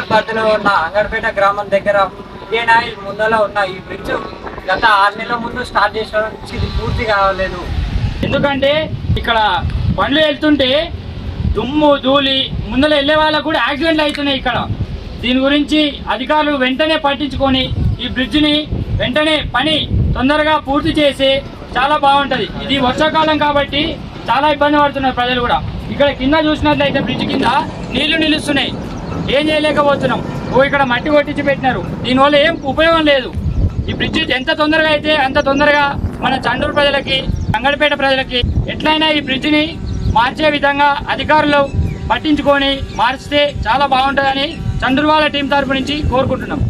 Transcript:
పరిధిలో ఉన్న అంగడిపేట గ్రామం దగ్గర ఇండియన్ ఆయిల్ ముందర ఉన్న ఈ బ్రిడ్జ్ గత 6 నెలల ముందు స్టార్ట్ చేసిన నుంచి ఇది పూర్తి కావలేదు. ఎందుకంటే ఇక్కడ బండ్లు వెళ్తుంటే దుమ్ము ధూళి ముందర వెళ్ళే వాళ్ళకు కూడా యాక్సిడెంట్లు అవుతున్నాయి. ఇక్కడ దీని గురించి అధికారులు వెంటనే పట్టించుకొని ఈ బ్రిడ్జిని వెంటనే పని తొందరగా పూర్తి చేసి చాలా బాగుంటుంది. ఇది వర్షాకాలం కాబట్టి చాలా ఇబ్బంది పడుతున్నారు ప్రజలు కూడా. ఇక్కడ కింద చూసినట్లయితే బ్రిడ్జ్ కింద నీళ్లు నిలుస్తున్నాయి, ఏం చేయలేకపోతున్నాం. ఇక్కడ మట్టి కొట్టించి పెట్టినారు, దీనివల్ల ఏం ఉపయోగం లేదు. ఈ బ్రిడ్జ్ ఎంత తొందరగా అయితే అంత తొందరగా మన చండూరు ప్రజలకి అంగడిపేట ప్రజలకి ఎట్లయినా ఈ బ్రిడ్జిని మార్చే విధంగా అధికారులు పట్టించుకొని మార్చితే చాలా బాగుంటుందని చండూరు వాళ్ళ టీం తరపు నుంచి కోరుకుంటున్నాం.